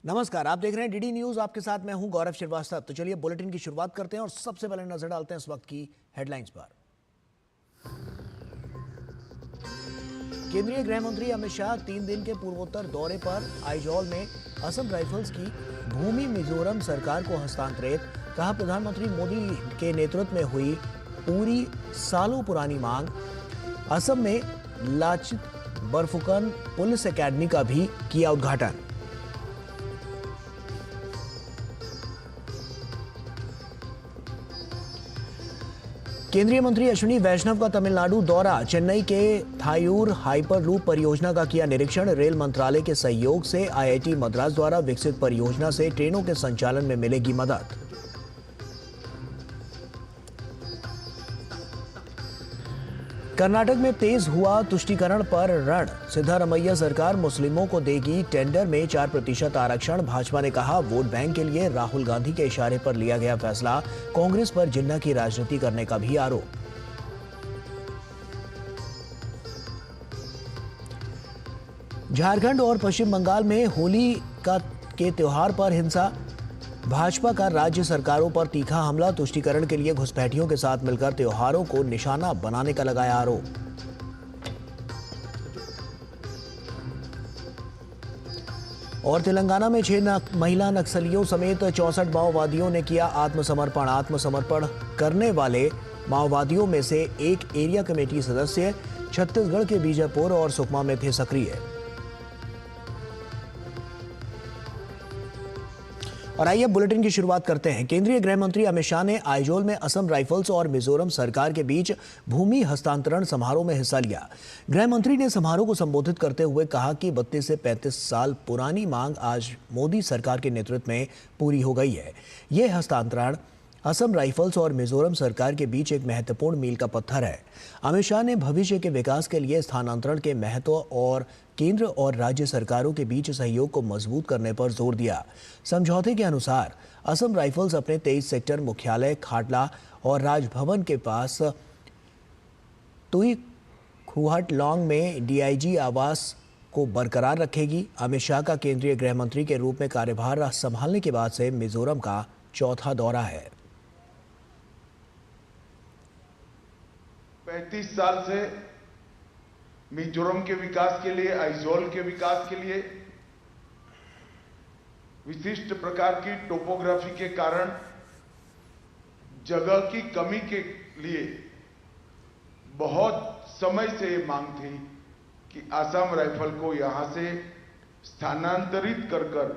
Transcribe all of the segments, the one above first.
नमस्कार, आप देख रहे हैं डीडी न्यूज। आपके साथ मैं हूं गौरव श्रीवास्तव। तो चलिए बुलेटिन की शुरुआत करते हैं और सबसे पहले नजर डालते हैं इस वक्त की हेडलाइंस पर। केंद्रीय गृह मंत्री अमित शाह 3 दिन के पूर्वोत्तर दौरे पर आइजॉल में असम राइफल्स की भूमि मिजोरम सरकार को हस्तांतरित। कहा, प्रधानमंत्री मोदी के नेतृत्व में हुई पूरी सालों पुरानी मांग। असम में लाचित बरफुकन पुलिस एकेडमी का भी किया उद्घाटन। केंद्रीय मंत्री अश्विनी वैष्णव का तमिलनाडु दौरा। चेन्नई के थायूर हाइपर लूप परियोजना का किया निरीक्षण। रेल मंत्रालय के सहयोग से आईआईटी मद्रास द्वारा विकसित परियोजना से ट्रेनों के संचालन में मिलेगी मदद। कर्नाटक में तेज हुआ तुष्टीकरण पर रण। सिद्धारमैया सरकार मुस्लिमों को देगी टेंडर में 4% आरक्षण। भाजपा ने कहा, वोट बैंक के लिए राहुल गांधी के इशारे पर लिया गया फैसला। कांग्रेस पर जिन्ना की राजनीति करने का भी आरोप। झारखंड और पश्चिम बंगाल में होली के त्योहार पर हिंसा। भाजपा का राज्य सरकारों पर तीखा हमला। तुष्टीकरण के लिए घुसपैठियों के साथ मिलकर त्योहारों को निशाना बनाने का लगाया आरोप। और तेलंगाना में 6 महिला नक्सलियों समेत 64 माओवादियों ने किया आत्मसमर्पण। आत्मसमर्पण करने वाले माओवादियों में से एक एरिया कमेटी सदस्य छत्तीसगढ़ के बीजापुर और सुकमा में थे सक्रिय। और आइए बुलेटिन की शुरुआत करते हैं। केंद्रीय गृह मंत्री अमित शाह ने आइजोल में असम राइफल्स और मिजोरम सरकार के बीच भूमि हस्तांतरण समारोह में हिस्सा लिया। गृह मंत्री ने समारोह को संबोधित करते हुए कहा कि 32 से 35 साल पुरानी मांग आज मोदी सरकार के नेतृत्व में पूरी हो गई है। यह हस्तांतरण असम राइफल्स और मिजोरम सरकार के बीच एक महत्वपूर्ण मील का पत्थर है। अमित शाह ने भविष्य के विकास के लिए स्थानांतरण के महत्व और केंद्र और राज्य सरकारों के बीच सहयोग को मजबूत करने पर जोर दिया। समझौते के अनुसार असम राइफल्स अपने 23 सेक्टर मुख्यालय खाटला और राजभवन के पास तुई खुहाटलॉन्ग में डीआईजी आवास को बरकरार रखेगी। अमित शाह का केंद्रीय गृह मंत्री के रूप में कार्यभार संभालने के बाद से मिजोरम का चौथा दौरा है। 35 साल से मिजोरम के विकास के लिए, आइजोल के विकास के लिए विशिष्ट प्रकार की टोपोग्राफी के कारण, जगह की कमी के लिए बहुत समय से ये मांग थी कि आसाम राइफल को यहां से स्थानांतरित कर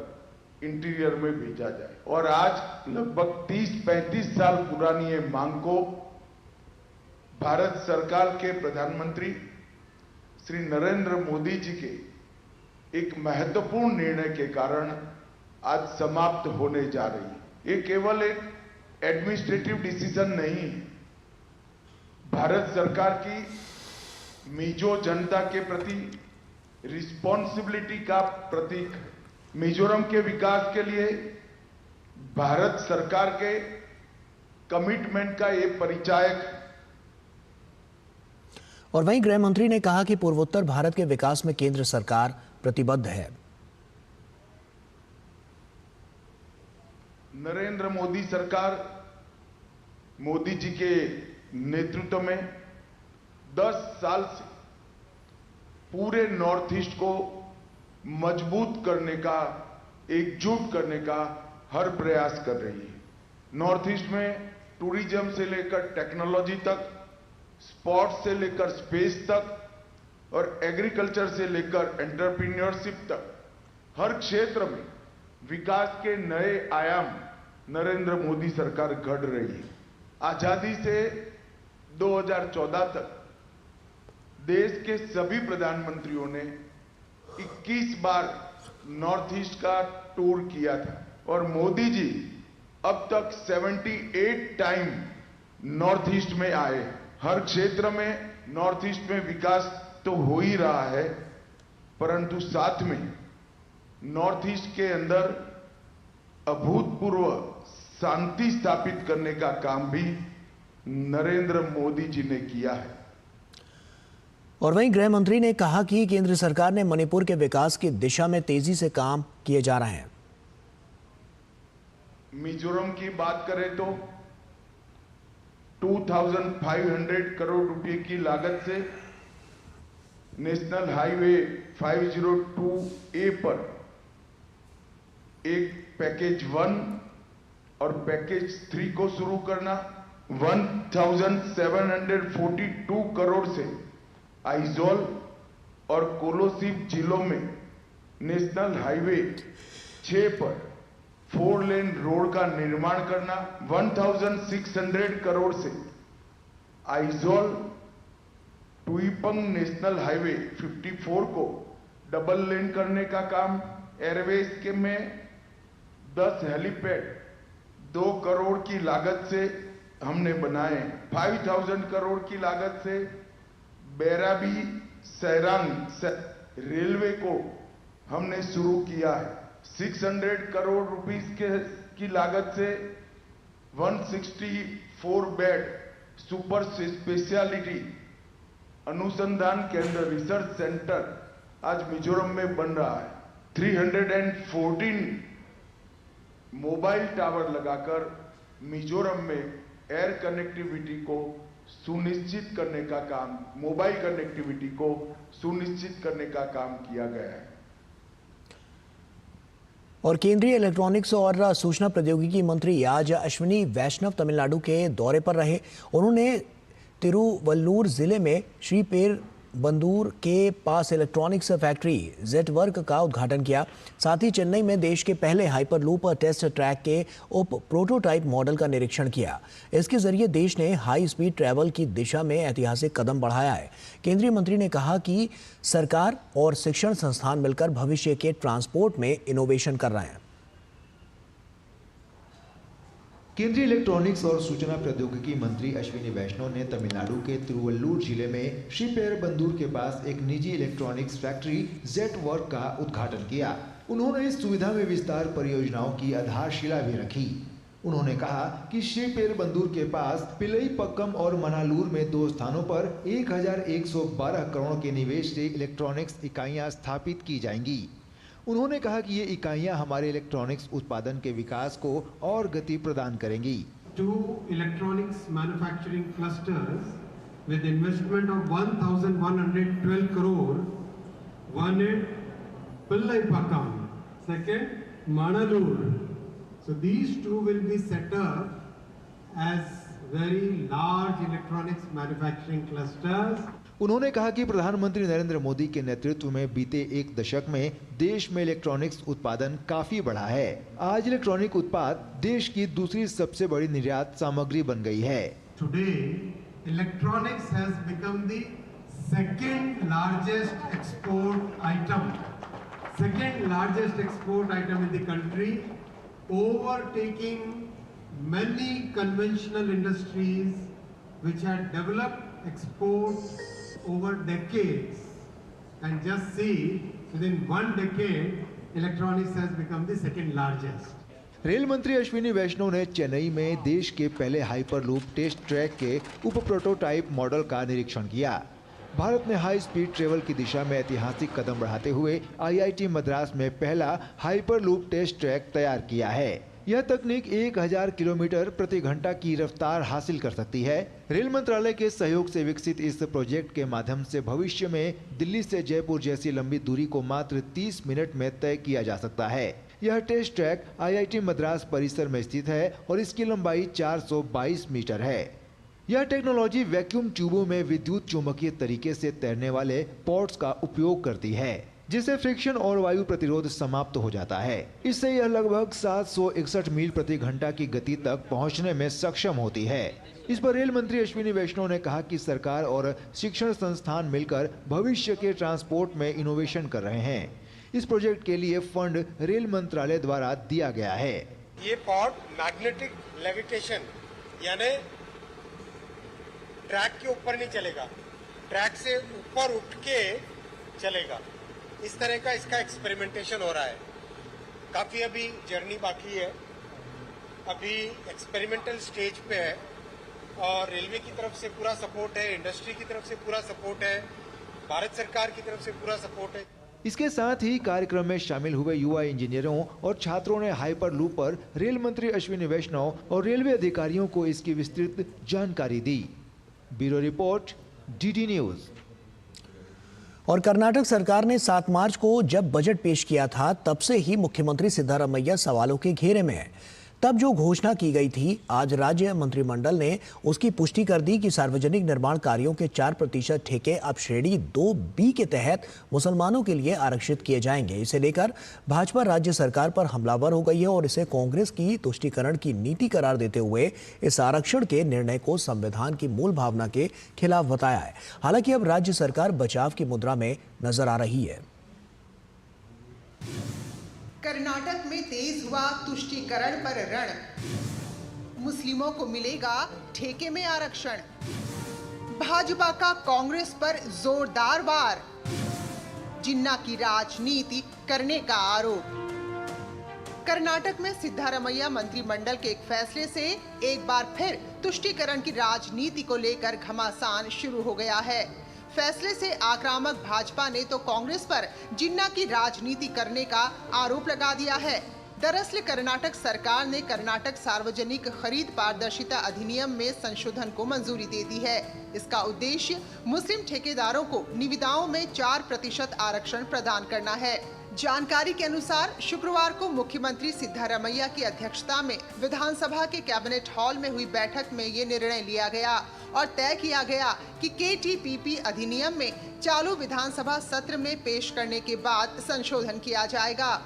इंटीरियर में भेजा जाए। और आज लगभग 30-35 साल पुरानी ये मांग को भारत सरकार के प्रधानमंत्री श्री नरेंद्र मोदी जी के एक महत्वपूर्ण निर्णय के कारण आज समाप्त होने जा रही है। ये केवल एक एडमिनिस्ट्रेटिव डिसीजन नहीं है, भारत सरकार की मिजो जनता के प्रति रिस्पॉन्सिबिलिटी का प्रतीक। मिजोरम के विकास के लिए भारत सरकार के कमिटमेंट का ये परिचायक। और वहीं गृह मंत्री ने कहा कि पूर्वोत्तर भारत के विकास में केंद्र सरकार प्रतिबद्ध है। नरेंद्र मोदी सरकार, मोदी जी के नेतृत्व में 10 साल से पूरे नॉर्थ ईस्ट को मजबूत करने का, एकजुट करने का हर प्रयास कर रही है। नॉर्थ ईस्ट में टूरिज्म से लेकर टेक्नोलॉजी तक, स्पोर्ट्स से लेकर स्पेस तक और एग्रीकल्चर से लेकर एंटरप्रीन्योरशिप तक हर क्षेत्र में विकास के नए आयाम नरेंद्र मोदी सरकार गढ़ रही है। आजादी से 2014 तक देश के सभी प्रधानमंत्रियों ने 21 बार नॉर्थ ईस्ट का टूर किया था और मोदी जी अब तक 78 टाइम नॉर्थ ईस्ट में आए। हर क्षेत्र में नॉर्थ ईस्ट में विकास तो हो ही रहा है, परंतु साथ में नॉर्थ ईस्ट के अंदर अभूतपूर्व शांति स्थापित करने का काम भी नरेंद्र मोदी जी ने किया है। और वहीं गृह मंत्री ने कहा कि केंद्र सरकार ने मणिपुर के विकास की दिशा में तेजी से काम किए जा रहे हैं। मिजोरम की बात करें तो 2500 करोड़ रुपए की लागत से नेशनल हाईवे 502A पर एक पैकेज 1 और पैकेज 3 को शुरू करना, 1742 करोड़ से आइजोल और कोलोसिब जिलों में नेशनल हाईवे 6 पर 4 लेन रोड का निर्माण करना, 1600 करोड़ से आइजोल टुईपंग नेशनल हाईवे 54 को डबल लेन करने का काम, एयरवेज के में 10 हेलीपैड 2 करोड़ की लागत से हमने बनाए, 5000 करोड़ की लागत से बैराबी सैरांग रेलवे को हमने शुरू किया है, 600 करोड़ रुपीस की लागत से 164 बेड सुपर स्पेशलिटी अनुसंधान केंद्र रिसर्च सेंटर आज मिजोरम में बन रहा है, 314 मोबाइल टावर लगाकर मिजोरम में एयर कनेक्टिविटी को सुनिश्चित करने का काम, मोबाइल कनेक्टिविटी को सुनिश्चित करने का काम किया गया है। और केंद्रीय इलेक्ट्रॉनिक्स और सूचना प्रौद्योगिकी मंत्री आज अश्विनी वैष्णव तमिलनाडु के दौरे पर रहे। उन्होंने तिरुवल्लूर जिले में श्रीपेरुंबंदूर के पास इलेक्ट्रॉनिक्स फैक्ट्री जेटवर्क का उद्घाटन किया। साथ ही चेन्नई में देश के पहले हाइपरलूप टेस्ट ट्रैक के प्रोटोटाइप मॉडल का निरीक्षण किया। इसके जरिए देश ने हाई स्पीड ट्रैवल की दिशा में ऐतिहासिक कदम बढ़ाया है। केंद्रीय मंत्री ने कहा कि सरकार और शिक्षण संस्थान मिलकर भविष्य के ट्रांसपोर्ट में इनोवेशन कर रहे हैं। केंद्रीय इलेक्ट्रॉनिक्स और सूचना प्रौद्योगिकी मंत्री अश्विनी वैष्णव ने तमिलनाडु के तिरुवल्लूर जिले में श्रीपेरुंबंदूर के पास एक निजी इलेक्ट्रॉनिक्स फैक्ट्री जेटवर्क का उद्घाटन किया। उन्होंने इस सुविधा में विस्तार परियोजनाओं की आधारशिला भी रखी। उन्होंने कहा कि श्रीपेरुंबंदूर के पास पिलईपक्कम और मनालूर में 2 स्थानों पर 1112 करोड़ के निवेश से इलेक्ट्रॉनिक्स इकाइयां स्थापित की जाएंगी। उन्होंने कहा कि ये इकाइयां हमारे इलेक्ट्रॉनिक्स उत्पादन के विकास को और गति प्रदान करेंगी। 2 electronics manufacturing clusters with investment of 1,112 crore, one at Pillaipakam, second Manalur. So these 2 will be set up as very large electronics manufacturing clusters. उन्होंने कहा कि प्रधानमंत्री नरेंद्र मोदी के नेतृत्व में बीते 1 दशक में देश में इलेक्ट्रॉनिक्स उत्पादन काफी बढ़ा है। आज इलेक्ट्रॉनिक उत्पाद देश की दूसरी सबसे बड़ी निर्यात सामग्री बन गई है। Today, electronics has become the second largest export item in the country, overtaking many conventional industries which had developed export over decades, and just see within 1 decade electronics has become the second largest. Rail मंत्री अश्विनी वैष्णव ने चेन्नई में देश के पहले hyperloop test track के उप prototype model का निरीक्षण किया। भारत ने हाई स्पीड ट्रेवल की दिशा में ऐतिहासिक कदम बढ़ाते हुए IIT मद्रास में पहला हाइपरलूप टेस्ट ट्रैक तैयार किया है। यह तकनीक 1000 किलोमीटर प्रति घंटा की रफ्तार हासिल कर सकती है। रेल मंत्रालय के सहयोग से विकसित इस प्रोजेक्ट के माध्यम से भविष्य में दिल्ली से जयपुर जैसी लंबी दूरी को मात्र 30 मिनट में तय किया जा सकता है। यह टेस्ट ट्रैक IIT मद्रास परिसर में स्थित है और इसकी लंबाई 422 मीटर है। यह टेक्नोलॉजी वैक्यूम ट्यूबों में विद्युत चुंबकीय तरीके से तैरने वाले पॉड्स का उपयोग करती है, जिससे फ्रिक्शन और वायु प्रतिरोध समाप्त हो जाता है। इससे यह लगभग 761 मील प्रति घंटा की गति तक पहुंचने में सक्षम होती है। इस पर रेल मंत्री अश्विनी वैष्णव ने कहा कि सरकार और शिक्षण संस्थान मिलकर भविष्य के ट्रांसपोर्ट में इनोवेशन कर रहे हैं। इस प्रोजेक्ट के लिए फंड रेल मंत्रालय द्वारा दिया गया है। ये पॉड मैग्नेटिक लेविटेशन यानी ट्रैक के ऊपर नहीं चलेगा, ट्रैक से ऊपर उठ के चलेगा। इस तरह का इसका एक्सपेरिमेंटेशन हो रहा है। काफी अभी जर्नी बाकी है, अभी एक्सपेरिमेंटल स्टेज पे है और रेलवे की तरफ से पूरा सपोर्ट है, इंडस्ट्री की तरफ से पूरा सपोर्ट है, भारत सरकार की तरफ से पूरा सपोर्ट है। इसके साथ ही कार्यक्रम में शामिल हुए युवा इंजीनियरों और छात्रों ने हाइपर लूप पर रेल मंत्री अश्विनी वैष्णव और रेलवे अधिकारियों को इसकी विस्तृत जानकारी दी। Bureau report, DD news. और कर्नाटक सरकार ने 7 मार्च को जब बजट पेश किया था तब से ही मुख्यमंत्री सिद्धारमैया सवालों के घेरे में है। तब जो घोषणा की गई थी, आज राज्य मंत्रिमंडल ने उसकी पुष्टि कर दी कि सार्वजनिक निर्माण कार्यों के 4% ठेके अब श्रेणी 2B के तहत मुसलमानों के लिए आरक्षित किए जाएंगे। इसे लेकर भाजपा राज्य सरकार पर हमलावर हो गई है और इसे कांग्रेस की तुष्टीकरण की नीति करार देते हुए इस आरक्षण के निर्णय को संविधान की मूल भावना के खिलाफ बताया है। हालांकि अब राज्य सरकार बचाव की मुद्रा में नजर आ रही है। कर्नाटक में तेज हुआ तुष्टीकरण पर रण, मुस्लिमों को मिलेगा ठेके में आरक्षण। भाजपा का कांग्रेस पर जोरदार वार, जिन्ना की राजनीति करने का आरोप। कर्नाटक में सिद्धारमैया मंत्रिमंडल के एक फैसले से एक बार फिर तुष्टीकरण की राजनीति को लेकर घमासान शुरू हो गया है। फैसले से आक्रामक भाजपा ने तो कांग्रेस पर जिन्ना की राजनीति करने का आरोप लगा दिया है। दरअसल कर्नाटक सरकार ने कर्नाटक सार्वजनिक खरीद पारदर्शिता अधिनियम में संशोधन को मंजूरी दे दी है। इसका उद्देश्य मुस्लिम ठेकेदारों को निविदाओं में 4% आरक्षण प्रदान करना है। जानकारी के अनुसार शुक्रवार को मुख्यमंत्री सिद्धारमैया की अध्यक्षता में विधानसभा के कैबिनेट हॉल में हुई बैठक में ये निर्णय लिया गया और तय किया गया कि KTPP अधिनियम में चालू विधानसभा सत्र में पेश करने के बाद संशोधन किया जाएगा।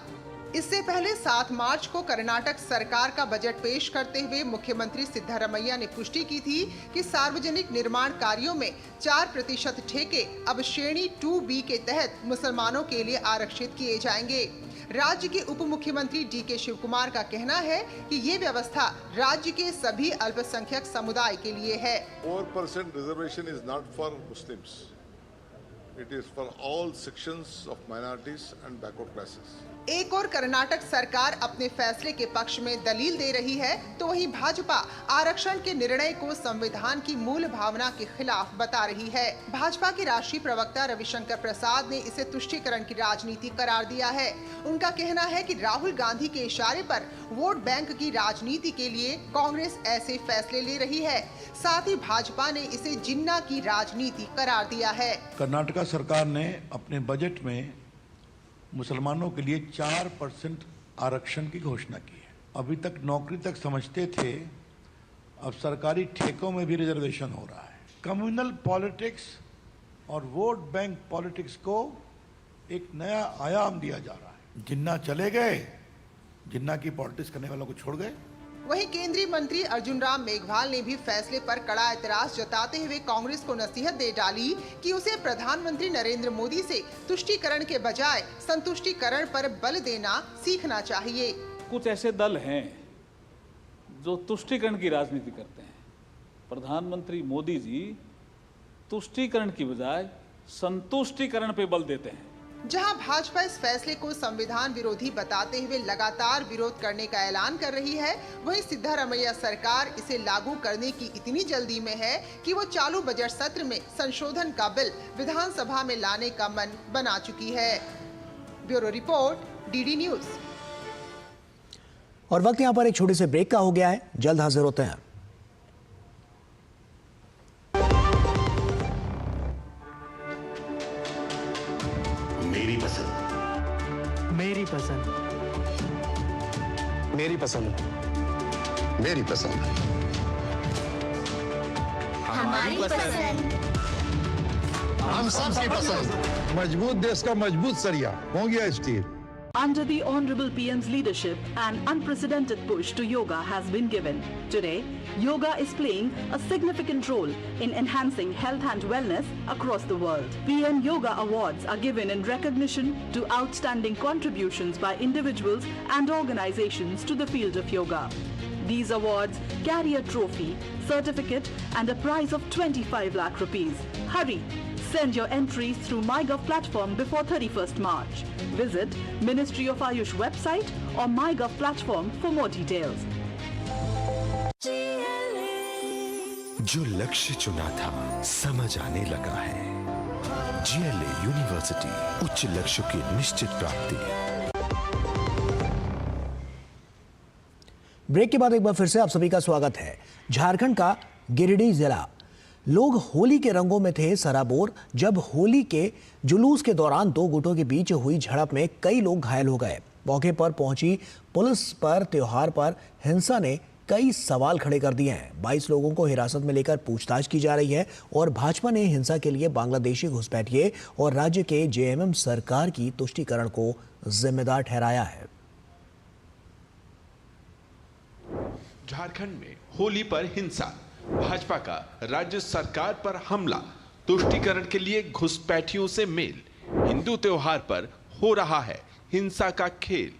इससे पहले 7 मार्च को कर्नाटक सरकार का बजट पेश करते हुए मुख्यमंत्री सिद्धारमैया ने पुष्टि की थी कि सार्वजनिक निर्माण कार्यों में 4% ठेके अब श्रेणी 2B के तहत मुसलमानों के लिए आरक्षित किए जाएंगे। राज्य के उप मुख्यमंत्री DK शिवकुमार का कहना है कि ये व्यवस्था राज्य के सभी अल्पसंख्यक समुदाय के लिए है। 4% reservation is not for Muslims. It is for all sections of minorities and backward classes. एक और कर्नाटक सरकार अपने फैसले के पक्ष में दलील दे रही है, तो वहीं भाजपा आरक्षण के निर्णय को संविधान की मूल भावना के खिलाफ बता रही है। भाजपा के राष्ट्रीय प्रवक्ता रविशंकर प्रसाद ने इसे तुष्टीकरण की राजनीति करार दिया है। उनका कहना है कि राहुल गांधी के इशारे पर वोट बैंक की राजनीति के लिए कांग्रेस ऐसे फैसले ले रही है। साथ ही भाजपा ने इसे जिन्ना की राजनीति करार दिया है। कर्नाटक सरकार ने अपने बजट में मुसलमानों के लिए 4% आरक्षण की घोषणा की है। अभी तक नौकरी तक समझते थे, अब सरकारी ठेकों में भी रिजर्वेशन हो रहा है। कम्युनल पॉलिटिक्स और वोट बैंक पॉलिटिक्स को एक नया आयाम दिया जा रहा है। जिन्ना चले गए, जिन्ना की पॉलिटिक्स करने वालों को छोड़ गए। वहीं केंद्रीय मंत्री अर्जुन राम मेघवाल ने भी फैसले पर कड़ा एतराज जताते हुए कांग्रेस को नसीहत दे डाली कि उसे प्रधानमंत्री नरेंद्र मोदी से तुष्टीकरण के बजाय संतुष्टीकरण पर बल देना सीखना चाहिए। कुछ ऐसे दल हैं जो तुष्टीकरण की राजनीति करते हैं। प्रधानमंत्री मोदी जी तुष्टीकरण की बजाय संतुष्टीकरण पे बल देते हैं। जहां भाजपा इस फैसले को संविधान विरोधी बताते हुए लगातार विरोध करने का ऐलान कर रही है, वहीं सिद्धारमैया सरकार इसे लागू करने की इतनी जल्दी में है कि वो चालू बजट सत्र में संशोधन का बिल विधानसभा में लाने का मन बना चुकी है। Bureau report, DD news. और वक्त यहाँ पर एक छोटे से ब्रेक का हो गया है, जल्द हाजिर होते हैं। मेरी पसंद, मेरी पसंद, मेरी पसंद, मेरी पसंद, हमारी पसंद, हम सबकी पसंद। मजबूत देश का मजबूत सरिया हो गया steel. Under the Honorable PM's leadership, an unprecedented push to yoga has been given. Today, yoga is playing a significant role in enhancing health and wellness across the world. PM Yoga Awards are given in recognition to outstanding contributions by individuals and organizations to the field of yoga. These awards carry a trophy, certificate and a prize of 25 lakh rupees. Hurry! Send your entries through MyGov platform before 31st March. Visit Ministry of Ayush website or MyGov platform for more details. जो लक्ष्य चुना था समझ आने लगा है। GLA university, उच्च लक्ष्य की निश्चित प्राप्ति। ब्रेक के बाद एक बार फिर से आप सभी का स्वागत है। झारखंड का गिरिडीह जिला, लोग होली के रंगों में थे सराबोर जब होली के जुलूस के दौरान दो गुटों के बीच हुई झड़प में कई लोग घायल हो गए। मौके पर पहुंची पुलिस पर त्योहार पर हिंसा ने कई सवाल खड़े कर दिए हैं। 22 लोगों को हिरासत में लेकर पूछताछ की जा रही है और भाजपा ने हिंसा के लिए बांग्लादेशी घुसपैठिए और राज्य के जेएमएम सरकार की तुष्टीकरण को जिम्मेदार ठहराया है। झारखंड में होली पर हिंसा, भाजपा का राज्य सरकार पर हमला, तुष्टीकरण के लिए घुसपैठियों से मेल, हिंदू त्योहार पर हो रहा है हिंसा का खेल।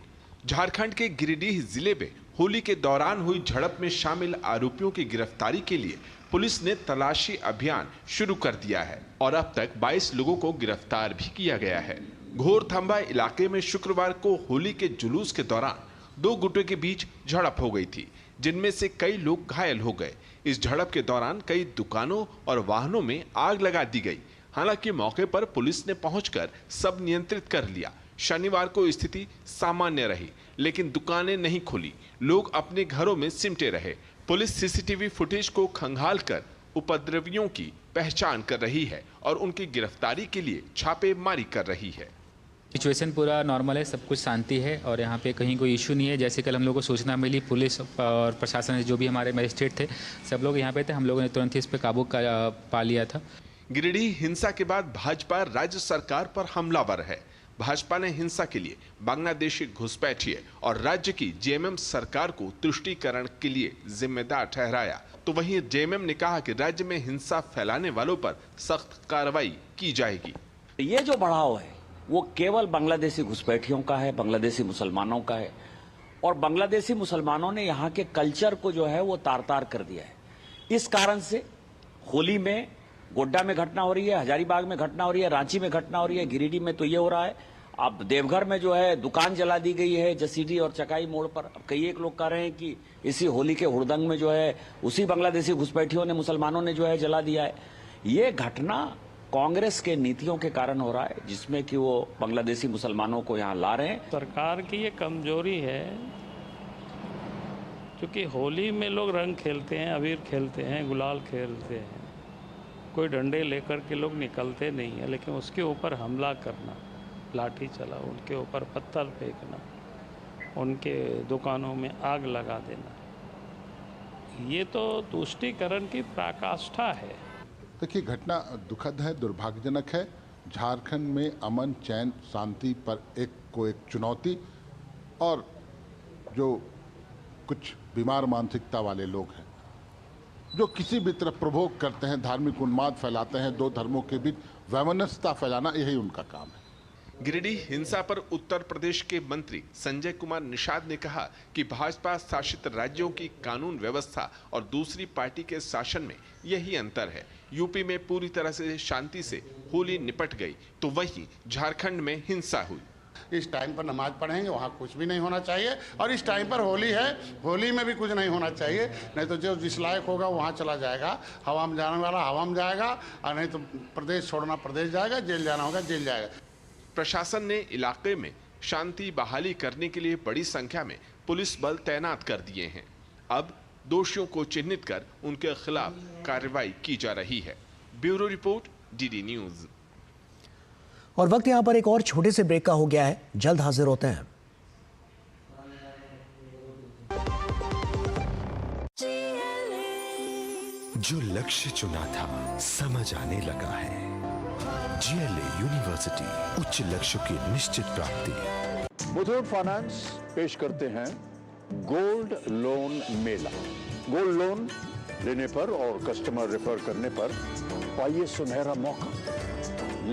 झारखंड के गिरिडीह जिले में होली के दौरान हुई झड़प में शामिल आरोपियों की गिरफ्तारी के लिए पुलिस ने तलाशी अभियान शुरू कर दिया है और अब तक 22 लोगों को गिरफ्तार भी किया गया है। घोरथंबा इलाके में शुक्रवार को होली के जुलूस के दौरान दो गुटों के बीच झड़प हो गई थी, जिनमें से कई लोग घायल हो गए। इस झड़प के दौरान कई दुकानों और वाहनों में आग लगा दी गई। हालांकि मौके पर पुलिस ने पहुंचकर सब नियंत्रित कर लिया। शनिवार को स्थिति सामान्य रही, लेकिन दुकानें नहीं खुली, लोग अपने घरों में सिमटे रहे। पुलिस सीसीटीवी फुटेज को खंगालकर उपद्रवियों की पहचान कर रही है और उनकी गिरफ्तारी के लिए छापेमारी कर रही है। सिचुएशन पूरा नॉर्मल है, सब कुछ शांति है और यहाँ पे कहीं कोई इशू नहीं है। जैसे कल हम लोगों को सूचना मिली, पुलिस और प्रशासन जो भी हमारे मजिस्ट्रेट थे सब लोग यहाँ पे थे, हम लोगों ने तुरंत ही इस पर काबू पा लिया था। गिरिडीह हिंसा के बाद भाजपा राज्य सरकार पर हमलावर है। भाजपा ने हिंसा के लिए बांग्लादेशी घुसपैठिए और राज्य की जेएमएम सरकार को तुष्टीकरण के लिए जिम्मेदार ठहराया। तो वहीं जेएमएम ने कहा कि राज्य में हिंसा फैलाने वालों पर सख्त कार्रवाई की जाएगी। ये जो बढ़ाव है वो केवल बांग्लादेशी घुसपैठियों का है, बांग्लादेशी मुसलमानों का है और बांग्लादेशी मुसलमानों ने यहाँ के कल्चर को जो है वो तार-तार कर दिया है। इस कारण से होली में गोड्डा में घटना हो रही है, हजारीबाग में घटना हो रही है, रांची में घटना हो रही है, गिरिडीह में तो ये हो रहा है। अब देवघर में जो है दुकान जला दी गई है जसीडी और चकाई मोड़ पर। अब कई एक लोग कह रहे हैं कि इसी होली के हुड़दंग में जो है उसी बांग्लादेशी घुसपैठियों ने, मुसलमानों ने जो है जला दिया है। ये घटना कांग्रेस के नीतियों के कारण हो रहा है, जिसमें कि वो बांग्लादेशी मुसलमानों को यहाँ ला रहे हैं। सरकार की ये कमजोरी है, क्योंकि होली में लोग रंग खेलते हैं, अबीर खेलते हैं, गुलाल खेलते हैं, कोई डंडे लेकर के लोग निकलते नहीं है, लेकिन उसके ऊपर हमला करना, लाठी चला, उनके ऊपर पत्थर फेंकना, उनके दुकानों में आग लगा देना, ये तो तुष्टीकरण की पराकाष्ठा है। देखिए, घटना दुखद है, दुर्भाग्यजनक है। झारखंड में अमन, चैन, शांति पर एक चुनौती और जो कुछ बीमार मानसिकता वाले लोग हैं जो किसी भी तरफ प्रभोग करते हैं, धार्मिक उन्माद फैलाते हैं, दो धर्मों के बीच वैमनस्यता फैलाना, यही उनका काम है। गिरिडीह हिंसा पर उत्तर प्रदेश के मंत्री संजय कुमार निषाद ने कहा कि भाजपा शासित राज्यों की कानून व्यवस्था और दूसरी पार्टी के शासन में यही अंतर है। यूपी में पूरी तरह से शांति से होली निपट गई, तो वहीं झारखंड में हिंसा हुई। इस टाइम पर नमाज पढ़ेंगे, वहाँ कुछ भी नहीं होना चाहिए, और इस टाइम पर होली है, होली में भी कुछ नहीं होना चाहिए। नहीं तो जो जिस लायक होगा वहाँ चला जाएगा, हवा में जाने वाला हवा में जाएगा, और नहीं तो प्रदेश छोड़ना प्रदेश जाएगा, जेल जाना होगा जेल जाएगा। प्रशासन ने इलाके में शांति बहाली करने के लिए बड़ी संख्या में पुलिस बल तैनात कर दिए हैं। अब दोषियों को चिन्हित कर उनके खिलाफ कार्रवाई की जा रही है। Bureau report, DD news. और वक्त यहां पर एक और छोटे से ब्रेक का हो गया है, जल्द हाजिर होते हैं। जो लक्ष्य चुना था समझ आने लगा है। GLA यूनिवर्सिटी, उच्च लक्ष्य की निश्चित प्राप्ति। मुथूट फाइनेंस पेश करते हैं गोल्ड लोन मेला। गोल्ड लोन लेने पर और कस्टमर रेफर करने पर पाइए सुनहरा मौका,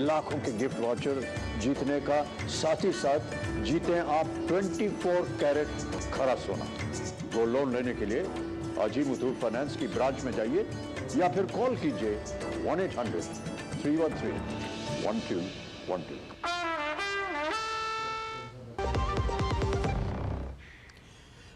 लाखों के गिफ्ट वाउचर जीतने का, साथ ही साथ जीते आप 24 कैरेट खरा सोना। गोल्ड लोन लेने के लिए आज ही मुथूट फाइनेंस की ब्रांच में जाइए या फिर कॉल कीजिए 1-800-313-1212।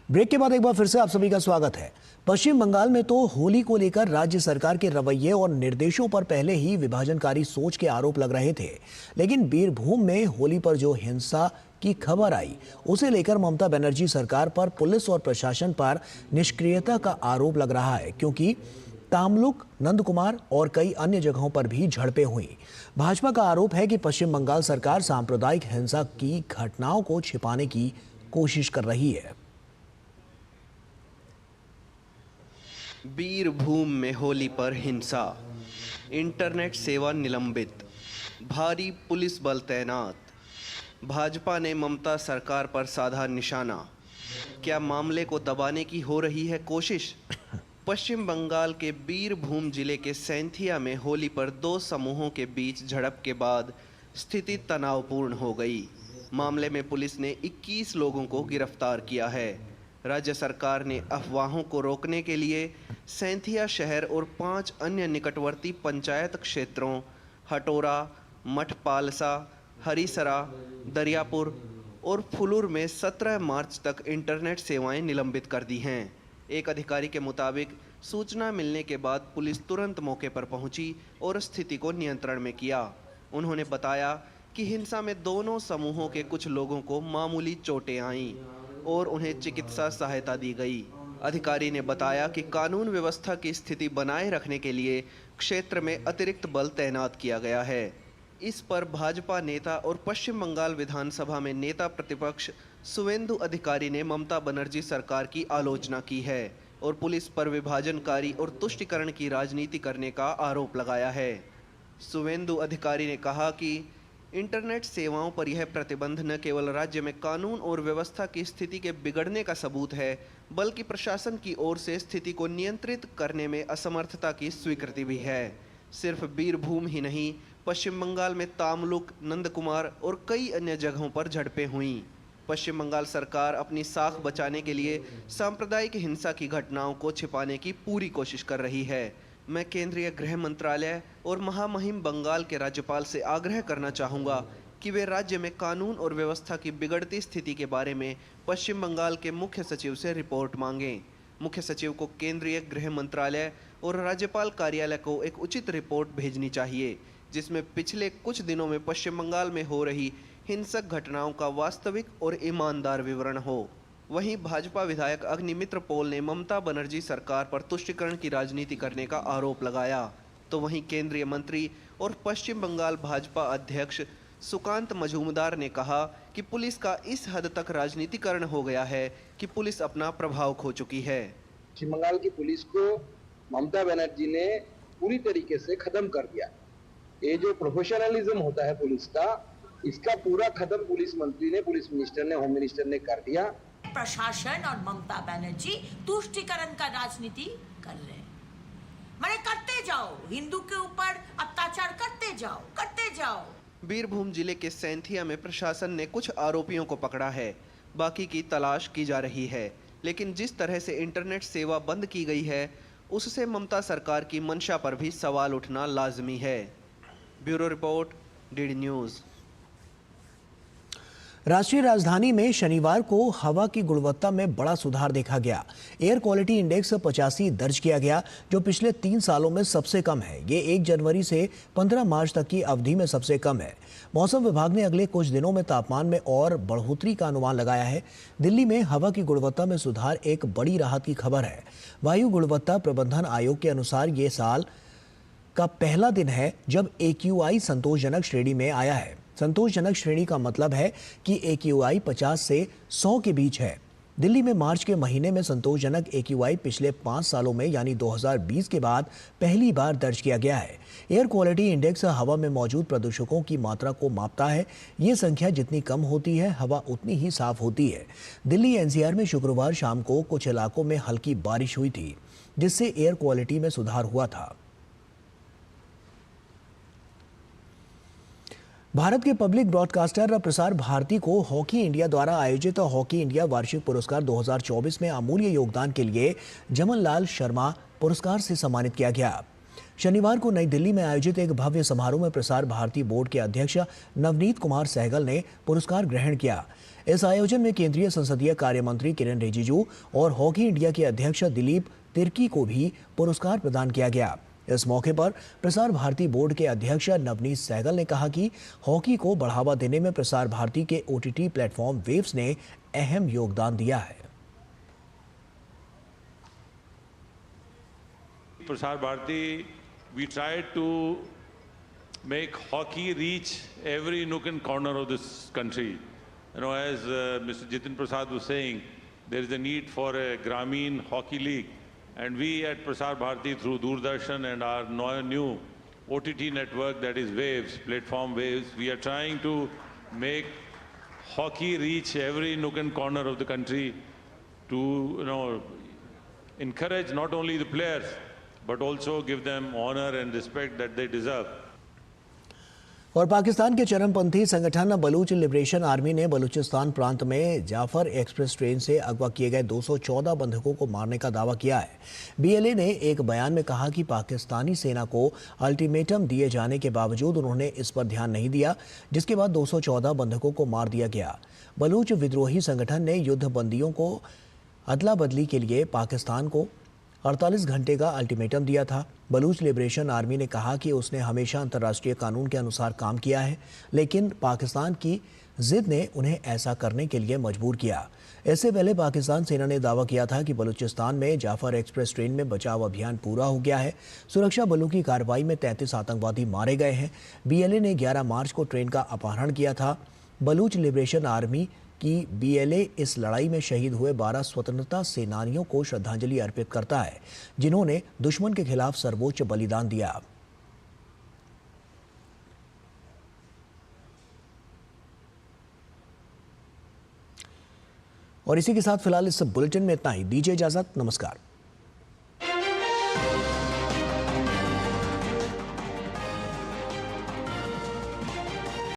ब्रेक के बाद एक बार फिर से आप सभी का स्वागत है। पश्चिम बंगाल में तो होली को लेकर राज्य सरकार के रवैये और निर्देशों पर पहले ही विभाजनकारी सोच के आरोप लग रहे थे, लेकिन बीरभूम में होली पर जो हिंसा की खबर आई उसे लेकर ममता बनर्जी सरकार पर पुलिस और प्रशासन पर निष्क्रियता का आरोप लग रहा है, क्योंकि तामलुक, नंदकुमार और कई अन्य जगहों पर भी झड़पें हुई। भाजपा का आरोप है कि पश्चिम बंगाल सरकार सांप्रदायिक हिंसा की घटनाओं को छिपाने की कोशिश कर रही है। बीरभूम में होली पर हिंसा, इंटरनेट सेवा निलंबित, भारी पुलिस बल तैनात। भाजपा ने ममता सरकार पर साधा निशाना। क्या मामले को दबाने की हो रही है कोशिश? पश्चिम बंगाल के बीरभूम जिले के सैंथिया में होली पर दो समूहों के बीच झड़प के बाद स्थिति तनावपूर्ण हो गई। मामले में पुलिस ने 21 लोगों को गिरफ्तार किया है। राज्य सरकार ने अफवाहों को रोकने के लिए सैंथिया शहर और 5 अन्य निकटवर्ती पंचायत क्षेत्रों हटोरा, मठपालसा, हरिसरा, दरियापुर और फुलुर में 17 मार्च तक इंटरनेट सेवाएं निलंबित कर दी हैं। एक अधिकारी के मुताबिक सूचना मिलने के बाद पुलिस तुरंत मौके पर पहुंची और स्थिति को नियंत्रण में किया। उन्होंने बताया कि हिंसा में दोनों समूहों के कुछ लोगों को मामूली चोटें आईं और उन्हें चिकित्सा सहायता दी गई। अधिकारी ने बताया कि कानून व्यवस्था की स्थिति बनाए रखने के लिए क्षेत्र में अतिरिक्त बल तैनात किया गया है। इस पर भाजपा नेता और पश्चिम बंगाल विधानसभा में नेता प्रतिपक्ष सुवेंदु अधिकारी ने ममता बनर्जी सरकार की आलोचना की है और पुलिस पर विभाजनकारी और तुष्टीकरण की राजनीति करने का आरोप लगाया है। सुवेंदु अधिकारी ने कहा कि इंटरनेट सेवाओं पर यह प्रतिबंध न केवल राज्य में कानून और व्यवस्था की स्थिति के बिगड़ने का सबूत है, बल्कि प्रशासन की ओर से स्थिति को नियंत्रित करने में असमर्थता की स्वीकृति भी है। सिर्फ बीरभूम ही नहीं, पश्चिम बंगाल में तामलुक, नंदकुमार और कई अन्य जगहों पर झड़पें हुईं। पश्चिम बंगाल सरकार अपनी साख बचाने के लिए सांप्रदायिक हिंसा की घटनाओं को छिपाने की पूरी कोशिश कर रही है। मैं केंद्रीय गृह मंत्रालय और महामहिम बंगाल के राज्यपाल से आग्रह करना चाहूँगा कि वे राज्य में कानून और व्यवस्था की बिगड़ती स्थिति के बारे में पश्चिम बंगाल के मुख्य सचिव से रिपोर्ट मांगें। मुख्य सचिव को केंद्रीय गृह मंत्रालय और राज्यपाल कार्यालय को एक उचित रिपोर्ट भेजनी चाहिए, जिसमें पिछले कुछ दिनों में पश्चिम बंगाल में हो रही हिंसक घटनाओं का वास्तविक और ईमानदार विवरण हो। वहीं भाजपा विधायक अग्निमित्र पोल ने ममता बनर्जी सरकार पर तुष्टीकरण की राजनीति करने का आरोप लगाया, तो वहीं केंद्रीय मंत्री और पश्चिम बंगाल भाजपा अध्यक्ष सुकांत मजूमदार ने कहा कि पुलिस का इस हद तक राजनीतिकरण हो गया है कि पुलिस अपना प्रभाव खो चुकी है। पश्चिम बंगाल की पुलिस को ममता बनर्जी ने पूरी तरीके से खत्म कर दिया। ये जो प्रोफेशनलिज्म होता है पुलिस का, इसका पूरा खत्म पुलिस मंत्री ने, पुलिस मिनिस्टर ने, होम मिनिस्टर ने कर दिया। प्रशासन और ममता बनर्जी तुष्टीकरण का राजनीति कर रहे हैं। माने करते जाओ, हिंदू के ऊपर अत्याचार करते जाओ। बीरभूम जिले के सैंथिया में प्रशासन ने कुछ आरोपियों को पकड़ा है, बाकी की तलाश की जा रही है। लेकिन जिस तरह से इंटरनेट सेवा बंद की गई है, उससे ममता सरकार की मंशा पर भी सवाल उठना लाजमी है। Bureau report, DD news. राष्ट्रीय राजधानी में शनिवार को हवा की गुणवत्ता में बड़ा सुधार देखा गया। एयर क्वालिटी इंडेक्स 85 दर्ज किया गया, जो पिछले 3 सालों में सबसे कम है। ये 1 जनवरी से 15 मार्च तक की अवधि में सबसे कम है। मौसम विभाग ने अगले कुछ दिनों में तापमान में और बढ़ोतरी का अनुमान लगाया है। दिल्ली में हवा की गुणवत्ता में सुधार एक बड़ी राहत की खबर है। वायु गुणवत्ता प्रबंधन आयोग के अनुसार ये साल का पहला दिन है जब AQI संतोषजनक श्रेणी में आया है। संतोषजनक श्रेणी का मतलब है कि AQI 50 से 100 के बीच है। दिल्ली में मार्च के महीने में संतोषजनक AQI पिछले 5 सालों में यानी 2020 के बाद पहली बार दर्ज किया गया है। एयर क्वालिटी इंडेक्स हवा में मौजूद प्रदूषकों की मात्रा को मापता है। ये संख्या जितनी कम होती है, हवा उतनी ही साफ होती है। दिल्ली NCR में शुक्रवार शाम को कुछ इलाकों में हल्की बारिश हुई थी, जिससे एयर क्वालिटी में सुधार हुआ था। भारत के पब्लिक ब्रॉडकास्टर प्रसार भारती को हॉकी इंडिया द्वारा आयोजित हॉकी इंडिया वार्षिक पुरस्कार 2024 में अमूल्य योगदान के लिए जमन लाल शर्मा पुरस्कार से सम्मानित किया गया। शनिवार को नई दिल्ली में आयोजित एक भव्य समारोह में प्रसार भारती बोर्ड के अध्यक्ष नवनीत कुमार सहगल ने पुरस्कार ग्रहण किया। इस आयोजन में केंद्रीय संसदीय कार्य मंत्री किरेन रिजिजू और हॉकी इंडिया के अध्यक्ष दिलीप तिर्की को भी पुरस्कार प्रदान किया गया। इस मौके पर प्रसार भारती बोर्ड के अध्यक्ष नवनीत सहगल ने कहा कि हॉकी को बढ़ावा देने में प्रसार भारती के OTT प्लेटफॉर्म वेव्स ने अहम योगदान दिया है। Prasar Bharati, we tried to make hockey reach every nook and corner of this country. You know, as Mr. Jitin Prasad was saying, there is a need for a Grameen hockey league. And we at Prasar Bharati, through Doordarshan and our new OTT network, that is Waves, platform Waves, we are trying to make hockey reach every nook and corner of the country to, you know, encourage not only the players, but also give them honor and respect that they deserve. और पाकिस्तान के चरमपंथी संगठन Baloch liberation army ने बलूचिस्तान प्रांत में Jafar express train से अगवा किए गए 214 बंधकों को मारने का दावा किया है। BLA ने एक बयान में कहा कि पाकिस्तानी सेना को अल्टीमेटम दिए जाने के बावजूद उन्होंने इस पर ध्यान नहीं दिया, जिसके बाद 214 बंधकों को मार दिया गया। बलूच विद्रोही संगठन ने युद्ध बंदियों को अदला बदली के लिए पाकिस्तान को 48 घंटे का अल्टीमेटम दिया था। बलूच लिबरेशन आर्मी ने कहा कि उसने हमेशा अंतर्राष्ट्रीय कानून के अनुसार काम किया है, लेकिन पाकिस्तान की जिद ने उन्हें ऐसा करने के लिए मजबूर किया। इससे पहले पाकिस्तान सेना ने दावा किया था कि बलूचिस्तान में जाफर एक्सप्रेस ट्रेन में बचाव अभियान पूरा हो गया है। सुरक्षा बलों की कार्रवाई में 33 आतंकवादी मारे गए हैं। BLA ने 11 मार्च को ट्रेन का अपहरण किया था। बलूच लिबरेशन आर्मी कि BLA इस लड़ाई में शहीद हुए 12 स्वतंत्रता सेनानियों को श्रद्धांजलि अर्पित करता है, जिन्होंने दुश्मन के खिलाफ सर्वोच्च बलिदान दिया। और इसी के साथ फिलहाल इस बुलेटिन में इतना ही। दीजिए इजाजत। नमस्कार।